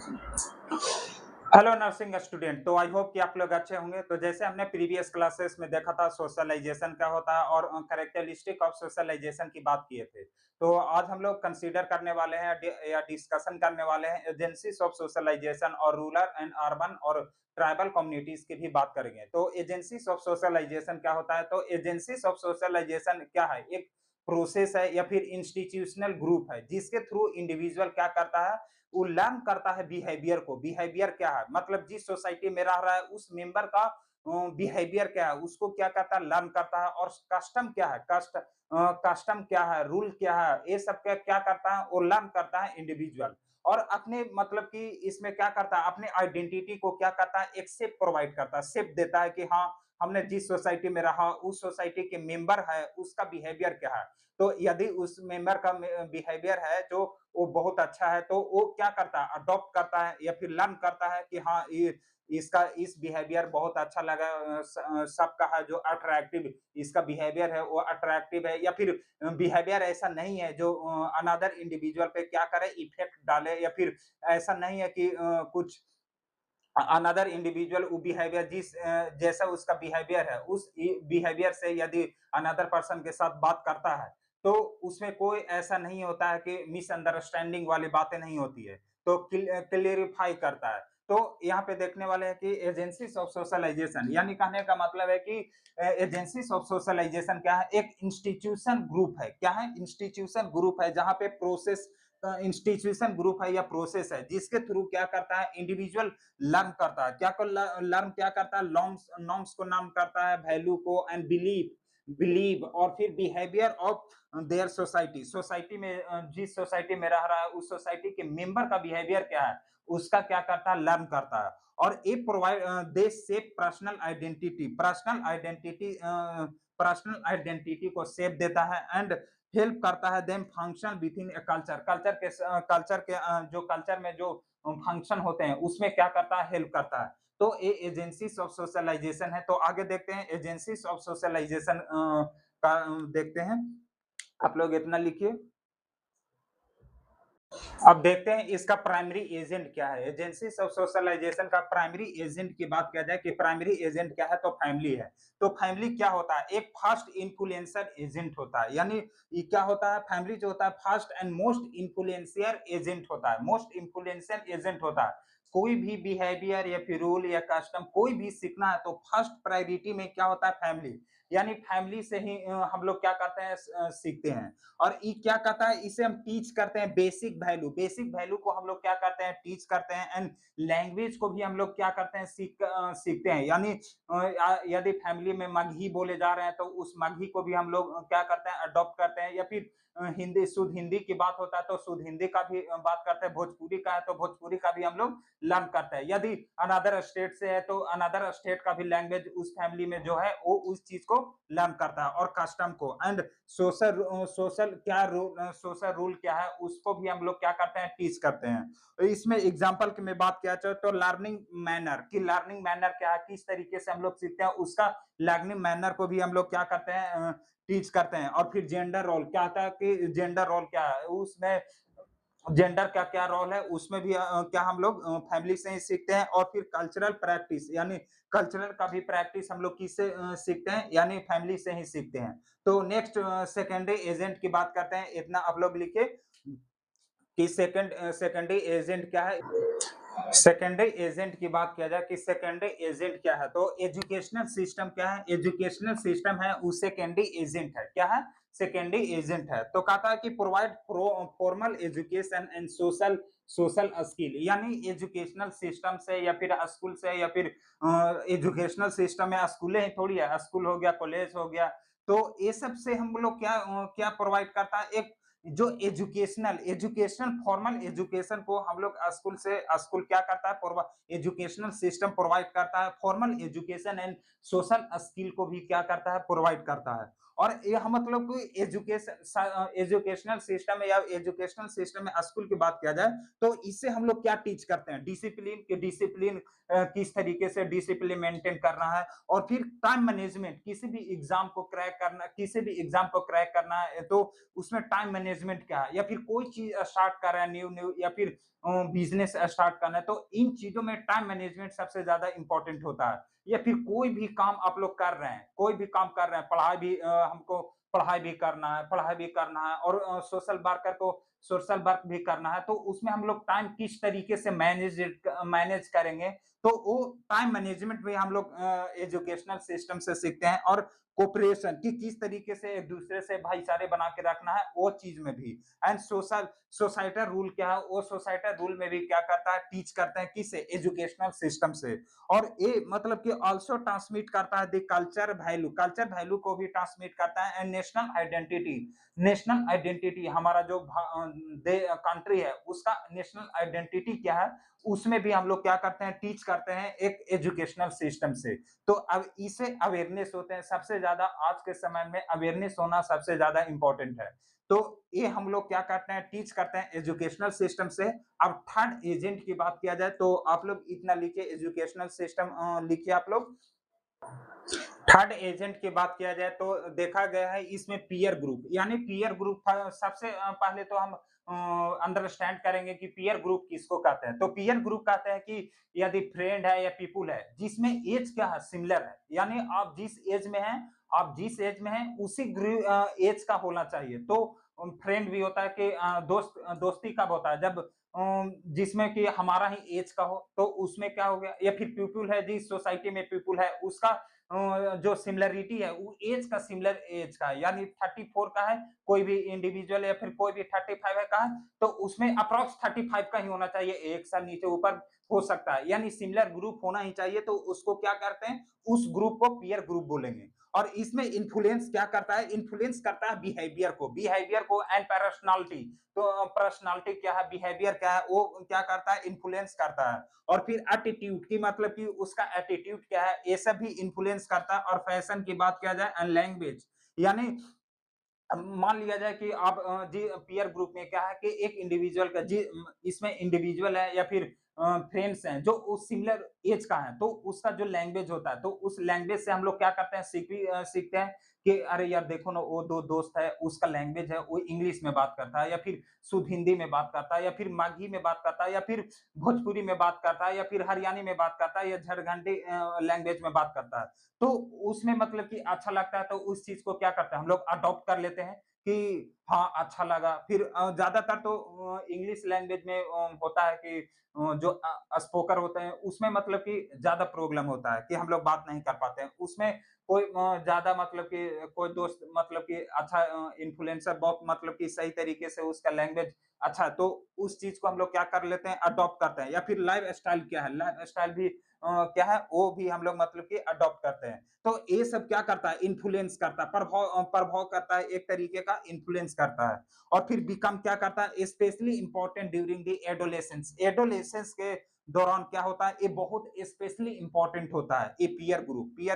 Hello nursing student. तो I hope कि आप लोग अच्छे होंगे। तो जैसे हमने प्रीवियस क्लासेस में देखा था सोशलाइजेशन क्या होता है और कैरेक्टरिस्टिक ऑफ सोशलाइजेशन की बात किए थे। तो आज हम लोग कंसीडर करने वाले हैं या डिस्कशन करने वाले हैं एजेंसीज ऑफ सोशलाइजेशन और रूरल एंड अर्बन और ट्राइबल कम्युनिटीज की भी बात करेंगे। तो एजेंसीज ऑफ सोशलाइजेशन क्या होता है? तो एजेंसीज ऑफ सोशलाइजेशन क्या है? एक प्रोसेस है या फिर इंस्टीट्यूशनल ग्रुप है जिसके थ्रू इंडिविजुअल क्या करता है, वो लर्न करता है बिहेवियर को। बिहेवियर क्या है? मतलब जिस सोसाइटी में रह रहा है उस मेंबर का बिहेवियर क्या है, उसको क्या करता है, लर्न करता है। और कस्टम क्या है, कस्टम क्या है, रूल क्या है, ये सब क्या क्या करता है, वो लर्न करता है इंडिविजुअल। और अपने मतलब कि इसमें क्या करता है, अपने आइडेंटिटी को क्या करता है, एक शेप प्रोवाइड करता है, शेप देता है कि हाँ, हमने जिस सोसाइटी में रहा उस सोसाइटी के मेंबर है उसका बिहेवियर क्या है। तो यदि उस मेंबर का बिहेवियर है जो वो बहुत अच्छा है, तो वो क्या करता है, अडॉप्ट करता है या फिर लर्न करता है कि हाँ, ये इसका इस बिहेवियर बहुत अच्छा लगा। सबका है जो अट्रैक्टिव इसका बिहेवियर है वो अट्रैक्टिव है, या फिर बिहेवियर ऐसा नहीं है जो अनदर इंडिविजुअल पे क्या करे, इफेक्ट डाले, या फिर ऐसा नहीं है कि कुछ अनदर इंडिविजुअल वो बिहेवियर जैसा उसका बिहेवियर है उस बिहेवियर से यदि अनदर पर्सन के साथ बात करता है, तो उसमें कोई ऐसा नहीं होता है कि मिसअंडरस्टैंडिंग वाली बातें नहीं होती है। तो क्लियरिफाई करता है। तो यहाँ पे देखने वाले हैं कि एजेंसीज ऑफ सोशलाइजेशन, यानी कहने का मतलब है कि एजेंसीज ऑफ सोशलाइजेशन क्या है, एक इंस्टीट्यूशन ग्रुप है। क्या है? इंस्टीट्यूशन ग्रुप है जहाँ पे प्रोसेस इंस्टीट्यूशन ग्रुप है या प्रोसेस है जिसके थ्रू क्या करता है, इंडिविजुअल लर्न करता है। क्या को लर्न क्या करता है, लॉन्ग्स नॉर्म्स को नाम करता है, वैल्यू को, एंड बिलीव बिलीव और फिर behaviour of their society. Society में जिस सोसाइटी में रह रहा है उस सोसाइटी के मेंबर का बिहेवियर क्या है, उसका क्या करता है, लर्न करता है। और ये प्रोवाइड दे शेप पर्सनल आइडेंटिटी को शेप देता है एंड हेल्प करता है them function with in a culture. Culture के जो कल्चर में जो फंक्शन होते हैं उसमें क्या करता है, हेल्प करता है। तो ये एजेंसीज ऑफ सोशलाइजेशन है। तो आगे देखते हैं एजेंसीज ऑफ सोशलाइजेशन का देखते हैं। आप लोग इतना लिखिए। अब देखते हैं इसका प्राइमरी एजेंट क्या है। एजेंसीज ऑफ सोशलाइजेशन का प्राइमरी एजेंट की बात किया जाए कि प्राइमरी एजेंट क्या है, तो फैमिली है। तो फैमिली क्या होता है, एक फास्ट इन्फ्लुएंसर एजेंट होता है। यानी ये क्या होता है, फैमिली जो होता है फास्ट एंड मोस्ट इन्फ्लुएंसियर एजेंट होता है, मोस्ट इन्फ्लुएंशियल एजेंट होता है। कोई भी बिहेवियर या फिर रूल या कस्टम कोई भी सीखना है तो फर्स्ट प्रायोरिटी में क्या होता है, फैमिली। यानी फैमिली से ही हम लोग क्या करते हैं, सीखते हैं। और ये क्या कहता है, इसे हम टीच करते हैं बेसिक वैल्यू को हम लोग क्या करते हैं, टीच करते हैं। एंड लैंग्वेज को भी हम लोग क्या करते हैं, सीखते हैं। यानी यदि फैमिली में मगही बोले जा रहे हैं तो उस मगही को भी हम लोग क्या करते हैं, अडॉप्ट करते हैं। या फिर हिंदी शुद्ध हिंदी की बात होता है तो शुद्ध हिंदी का भी बात करते हैं। भोजपुरी का है तो भोजपुरी का भी हम लोग लर्न करते हैं। यदि अनदर स्टेट से है तो अनदर स्टेट का भी लैंग्वेज उस फैमिली में जो है वो उस चीज को लर्न करता है। और कस्टम को एंड सोशल रूल क्या है उसको भी हम लोग क्या करते हैं, टीच करते हैं। तो इसमें एग्जांपल की मैं बात किया चाहे तो लर्निंग मैनर की, लर्निंग मैनर क्या है, किस तरीके से हम लोग सीखते हैं, उसका लर्निंग मैनर को भी हम लोग क्या करते हैं, टीच करते हैं। और फिर जेंडर रोल क्या होता है कि जेंडर रोल क्या है, उसमें जेंडर का क्या रोल है उसमें भी क्या हम लोग फैमिली से ही सीखते हैं। और फिर कल्चरल प्रैक्टिस, यानी कल्चरल का भी प्रैक्टिस हम लोग किससे सीखते हैं, यानी फैमिली से ही सीखते हैं। तो नेक्स्ट सेकेंडरी एजेंट की बात करते हैं। इतना आप लोग लिखे कि सेकेंडरी एजेंट क्या है। सेकेंडरी एजेंट की बात किया जाए कि सेकेंडरी एजेंट क्या है, तो एजुकेशनल सिस्टम क्या है, एजुकेशनल सिस्टम है वो सेकेंडरी एजेंट है। क्या है, सेकेंडरी एजेंट है। तो कहता है कि provide formal education and social social skill. यानी एजुकेशनल सिस्टम से या फिर स्कूल से या फिर एजुकेशनल सिस्टम में स्कूलें ही थोड़ी है, स्कूल हो गया, कॉलेज हो गया, तो ये सब से हम लोग क्या प्रोवाइड करता है, एक जो एजुकेशनल फॉर्मल एजुकेशन को हम लोग स्कूल क्या करता है, एजुकेशनल सिस्टम प्रोवाइड करता है। Formal education and social skill को भी क्या करता है, प्रोवाइड करता है। और यह मतलब कोई एजुकेशनल सिस्टम है या एजुकेशनल सिस्टम में स्कूल की बात किया जाए, तो इससे हम लोग क्या टीच करते हैं? डिसिप्लिन किस तरीके से डिसिप्लिन मेंटेन करना है और फिर टाइम मैनेजमेंट किसी भी एग्ज़ाम को क्रैक करना है, तो उसमें टाइम मैनेजमेंट क्या है? या फिर कोई चीज़ स्टार्ट कर रहा है न्यू या फिर बिज़नेस स्टार्ट करना है, तो इन चीज़ों में टाइम मैनेजमेंट सबसे ज़्यादा इम्पोर्टेंट होता है। या फिर कोई भी काम आप लोग कर रहे हैं, कोई भी काम कर रहे हैं, हमको पढ़ाई भी करना है और सोशल वर्क भी करना है, तो उसमें हम लोग टाइम किस तरीके से मैनेज करेंगे, तो वो टाइम मैनेजमेंट भी हम लोग एजुकेशनल सिस्टम से सीखते हैं और कोऑपरेशन कि किस तरीके से एक दूसरे से भाईचारे बना के रखना है, वो चीज़ में भी। एंड सोसाइटल रूल क्या है, वो सोसाइटल रूल में भी क्या करता है, टीच करते हैं किससे? एजुकेशनल सिस्टम से। और ये मतलब कि ऑल्सो ट्रांसमिट करता है द कल्चर वैल्यू को भी ट्रांसमिट करता है एंड नेशनल आइडेंटिटी हमारा जो कंट्री है उसका नेशनल आइडेंटिटी क्या है, उसमें भी हम लोग क्या करते हैं, टीच करते हैं एक एजुकेशनल सिस्टम से। तो अब इसे अवेयरनेस होते हैं सबसे ज्यादा, आज के समय में अवेयरनेस होना सबसे ज्यादा इंपॉर्टेंट है। तो ये हम लोग क्या करते हैं, टीच करते हैं एजुकेशनल सिस्टम से। अब थर्ड एजेंट की बात किया जाए तो आप लोग इतना लिखिए, एजुकेशनल सिस्टम लिखिए आप लोग। थर्ड एजेंट की बात किया जाए तो देखा गया है इसमें पीयर ग्रुप, यानी पीयर ग्रुप सबसे पहले तो हम अंडरस्टैंड करेंगे कि पीयर ग्रुप किसको कहते हैं। तो पीयर ग्रुप कहते हैं कि यदि फ्रेंड है या पीपुल है जिसमें एज क्या है, सिमिलर है, यानी आप जिस एज में हैं उसी एज का होना चाहिए। तो फ्रेंड भी होता है कि दोस्ती कब होता है, जब जिसमें कि हमारा ही एज का हो, तो उसमें क्या हो गया। या फिर पीपुल है, जिस सोसाइटी में पीपुल है उसका जो सिमिलरिटी है वो एज का सिमिलर एज का है, यानी 34 का है कोई भी इंडिविजुअल या फिर कोई भी 35 है का है, तो उसमें अप्रॉक्स 35 का ही होना चाहिए, एक साल नीचे ऊपर हो सकता है, यानी सिमिलर ग्रुप होना ही चाहिए। तो उसको क्या करते हैं, उस ग्रुप को पीयर ग्रुप बोलेंगे। और इसमें इन्फ्लुएंस क्या करता है, इन्फ्लुएंस करता है बिहेवियर को एंड पर्सनालिटी। तो पर्सनालिटी क्या है, बिहेवियर क्या है, वो क्या करता है, इन्फ्लुएंस करता है। और फिर एटीट्यूड की मतलब कि उसका एटीट्यूड क्या है, ये सब भी इन्फ्लुएंस करता है। और फैशन की बात किया जाए एंड लैंग्वेज, यानी अब मान लिया जाए कि आप जी पीयर ग्रुप में क्या है कि एक इंडिविजुअल का इसमें इंडिविजुअल है या फिर फ्रेंड्स हैं जो उस सिमिलर एज का है, तो उसका जो लैंग्वेज होता है, तो उस लैंग्वेज से हम लोग क्या करते हैं, सीखते हैं कि अरे यार देखो ना, वो दो दोस्त है, उसका लैंग्वेज है वो इंग्लिश में बात करता है या फिर शुद्ध हिंदी में बात करता है या फिर माघी में बात करता है या फिर भोजपुरी में बात करता है या फिर हरियाणी में बात करता है या झारखंडी लैंग्वेज में बात करता है। तो उसमें मतलब कि अच्छा लगता है, तो उस चीज़ को क्या करते हैं, हम लोग अडॉप्ट कर लेते हैं कि हाँ, अच्छा लगा। फिर ज़्यादातर तो इंग्लिश लैंग्वेज में होता है कि जो स्पोकर होते हैं, उसमें मतलब कि ज़्यादा प्रॉब्लम होता है कि हम लोग बात नहीं कर पाते हैं। उसमें कोई ज़्यादा मतलब कि कोई दोस्त मतलब कि अच्छा इन्फ्लुएंसर बहुत मतलब कि सही तरीके से उसका लैंग्वेज अच्छा है, तो उस चीज़ को हम लोग क्या कर लेते हैं, अडॉप्ट करते हैं। या फिर लाइफ़स्टाइल क्या है, लाइफ़स्टाइल भी क्या है, वो भी हम लोग मतलब कि अडॉप्ट करते हैं। तो ये सब क्या करता है, इन्फ्लुएंस करता है, प्रभाव करता है, एक तरीके का इन्फ्लुएंस करता है। और फिर बिकम क्या करता है, specially important during the adolescence के दौरान क्या होता है, ये बहुत स्पेशली इंपॉर्टेंट होता है, ये पीयर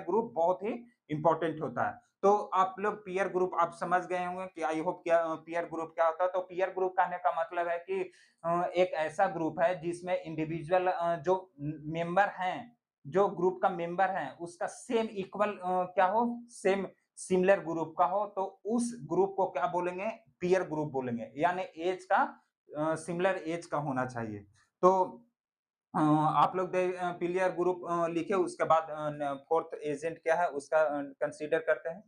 ग्रुप बहुत ही इंपॉर्टेंट होता है। तो आप लोग पीयर ग्रुप आप समझ गए होंगे कि आई होप क्या पीयर ग्रुप क्या होता है। तो पीयर ग्रुप कहने का मतलब है कि एक ऐसा ग्रुप है जिसमें इंडिविजुअल जो मेंबर हैं, जो ग्रुप का मेंबर है उसका सेम इक्वल क्या हो, सेम सिमिलर ग्रुप का हो, तो उस ग्रुप को क्या बोलेंगे, पीयर ग्रुप बोलेंगे, यानी एज का सिमिलर एज का होना चाहिए। तो आप लोग पीलियर ग्रुप लिखे, उसके बाद फोर्थ एजेंट क्या है उसका कंसीडर करते हैं।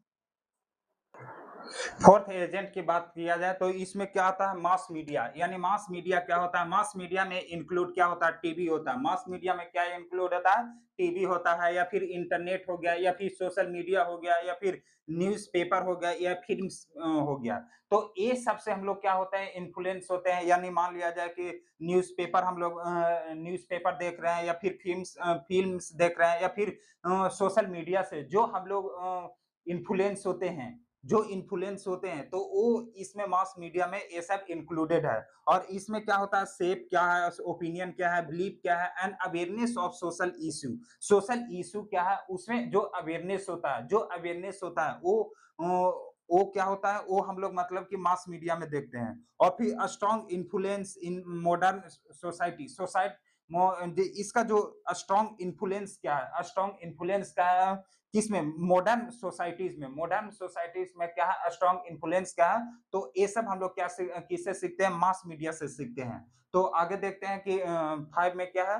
फोर्थ एजेंट की बात किया जाए तो इसमें क्या आता है, मास मीडिया, यानी मास मीडिया क्या होता है, मास मीडिया में इंक्लूड क्या होता है, टीवी होता है। मास मीडिया में क्या इंक्लूड होता है, टीवी होता है या फिर इंटरनेट हो गया या फिर सोशल मीडिया हो गया या फिर न्यूज़पेपर हो गया या फिल्म्स हो गया। तो ये सबसे हम लोग क्या होते हैं, इन्फ्लुएंस होते हैं। यानी मान लिया जाए कि न्यूज़पेपर देख रहे हैं या फिर फिल्म्स देख रहे हैं या फिर सोशल मीडिया से जो हम लोग इन्फ्लुएंस होते हैं, जो इन्फ्लुएंस होते हैं, तो वो इसमें मास मीडिया में ये सब इंक्लूडेड है। और इसमें क्या होता है, शेप क्या है, ओपिनियन क्या है, बिलीफ क्या है and awareness of social issue. Social issue क्या है, उसमें जो अवेयरनेस होता है, वो क्या होता है, वो हम लोग मतलब कि मास मीडिया में देखते हैं। और फिर strong influence in modern society, इसका जो स्ट्रॉन्ग इन्फ्लुएंस क्या है, स्ट्रॉन्ग इन्फ्लुएंस क्या है किसमें, मॉडर्न सोसाइटीज में क्या है, स्ट्रॉन्ग इन्फ्लुएंस क्या है। तो ये सब हम लोग किससे सीखते हैं, मास मीडिया से सीखते हैं। तो आगे देखते हैं कि 5 में क्या है।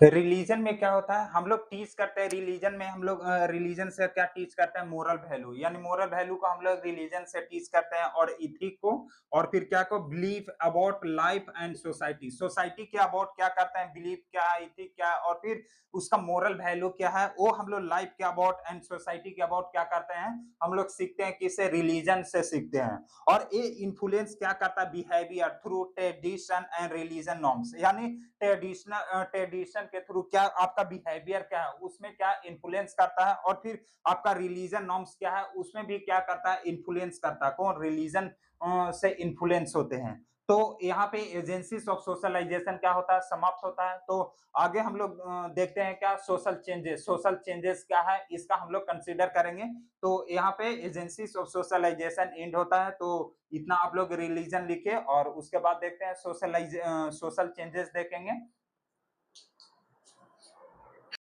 रिलीजन में क्या होता है, हम लोग टीच करते हैं रिलीजन में, हम लोग रिलीजन से क्या टीच करते हैं, मोरल वैल्यू, यानी मोरल वैल्यू को हम लोग रिलीजन से टीच करते हैं, और इथिक को, और फिर क्या को, belief about life and society, society के अबाउट क्या करते हैं, बिलीफ क्या है, इथिक क्या है, और फिर उसका मोरल वैल्यू क्या है, वो हम लोग लाइफ के अबाउट एंड सोसाइटी के अबाउट क्या करते हैं, हम लोग सीखते हैं, किससे, रिलीजन से सीखते हैं। और ये इन्फ्लुएंस क्या करता है, behaviour through tradition and religion norms, यानी ट्रेडिशन के थ्रू क्या आपका बिहेवियर क्या है, उसमें क्या इन्फ्लुएंस करता है, और फिर आपका रिलीजन नॉर्म्स क्या है, उसमें भी क्या करता है, इन्फ्लुएंस करता है। कौन, रिलीजन से इन्फ्लुएंस होते हैं। तो यहाँ पे एजेंसीज ऑफ सोशलाइजेशन क्या होता है, समाप्त होता है। तो आगे हम लोग देखते हैं क्या, सोशल चेंजेस क्या है, इसका हम लोग कंसीडर करेंगे। तो यहाँ पे एजेंसीज ऑफ सोशलाइजेशन एंड होता है। तो इतना आप लोग रिलीजन लिखे, और उसके बाद देखते हैं सोशल चेंजेस देखेंगे।